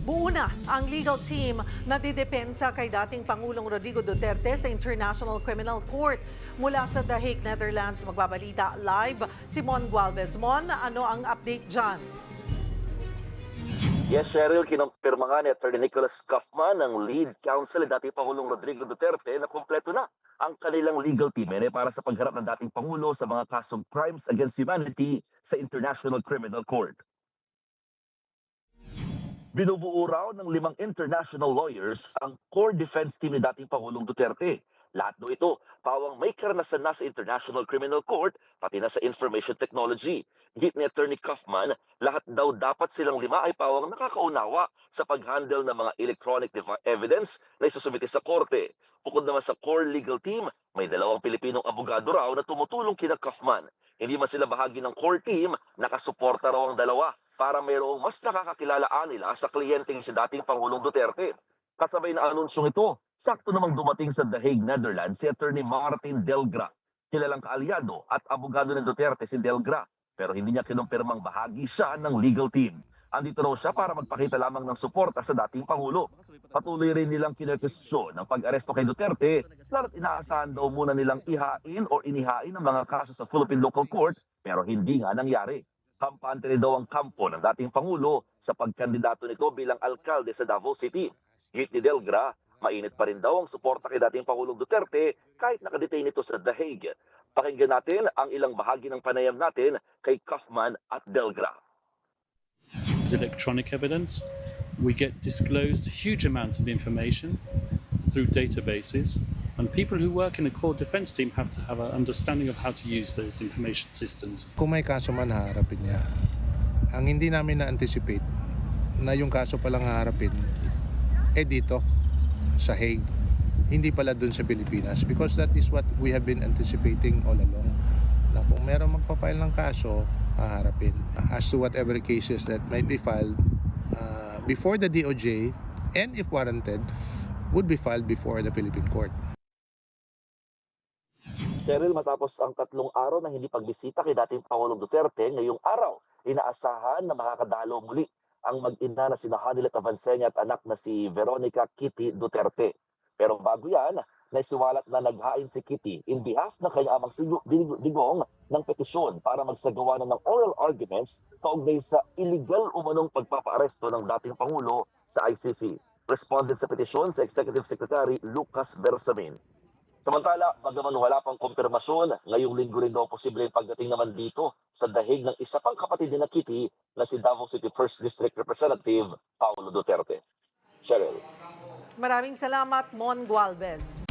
Buo na ang legal team na didepensa kay dating Pangulong Rodrigo Duterte sa International Criminal Court. Mula sa The Hague, Netherlands, magbabalita live si Mon Gualvez. Mon, ano ang update dyan? Yes, Cheryl, kinumpirma nga ni Attorney Nicholas Kaufman ng lead counsel ni dating Pangulong Rodrigo Duterte na kumpleto na ang kanilang legal team para sa pagharap ng dating Pangulo sa mga kasong crimes against humanity sa International Criminal Court. Binubuo raw ng 5 international lawyers ang core defense team ni dating Pangulong Duterte. Lahat do ito, pawang may karanasan na sa International Criminal Court, pati na sa information technology. Git ni Attorney Kaufman, lahat daw dapat silang 5 ay pawang nakakaunawa sa pag-handle ng mga electronic evidence na isusumite sa korte. Bukod naman sa core legal team, may 2 Pilipinong abogado raw na tumutulong kina Kaufman. Hindi man sila bahagi ng core team, nakasuporta raw ang 2 para mayroong mas nakakakilalaan nila sa kliyenteng si dating Pangulong Duterte. Kasabay na anunsyong ito, sakto namang dumating sa The Hague, Netherlands si Attorney Martin Delgra. Kilalang kaalyado at abogado ng Duterte si Delgra, pero hindi niya kinumpirmang bahagi siya ng legal team. Andito raw siya para magpakita lamang ng suporta sa dating Pangulo. Patuloy rin nilang kinekwisyon ng pag-aresto kay Duterte, lalo't inaasahan daw muna nilang ihain o inihain ang mga kaso sa Philippine Local Court, pero hindi nga nangyari. Kampante rin daw ang kampo ng dating Pangulo sa pagkandidato nito bilang alkalde sa Davao City. Hit ni Delgra, mainit pa rin daw ang suporta kay dating Pangulong Duterte kahit nakadetain ito sa The Hague. Pakinggan natin ang ilang bahagi ng panayam natin kay Kaufman at Delgra. Electronic evidence, we get disclosed huge amounts of information through databases, and people who work in a core defense team have to have an understanding of how to use those information systems. Kung may kaso man, haharapin niya. Ang hindi namin na-anticipate na yung kaso palang haharapin dito sa Hague, hindi pala dun sa Pilipinas, because that is what we have been anticipating all along, na kung meron magpa-file ng kaso, haharapin. As to whatever cases that might be filed before the DOJ, and if warranted, would be filed before the Philippine court. Cheryl, matapos ang 3 araw ng hindi pagbisita kay dating Pangulong Duterte, ngayong araw, inaasahan na makakadalo muli ang mag-ina na sina Hanilet Avancenia at anak na si Veronica Kitty Duterte. Pero bago yan, naisuwalat na naghain si Kitty in behalf ng kanyang amang digong ng petisyon para magsagawa na ng oral arguments kaugnay sa illegal umanong pagpapaaresto ng dating Pangulo sa ICC. Responded sa petisyon sa Executive Secretary Lucas Bersamin. Samantala, bagaman wala pang kumpirmasyon, ngayong linggo rin daw posibleng pagdating naman dito sa dahig ng isa pang kapatid ni Kitty na si Davao City 1st District Representative Paulo Duterte. Cheryl. Maraming salamat, Mon Gualvez.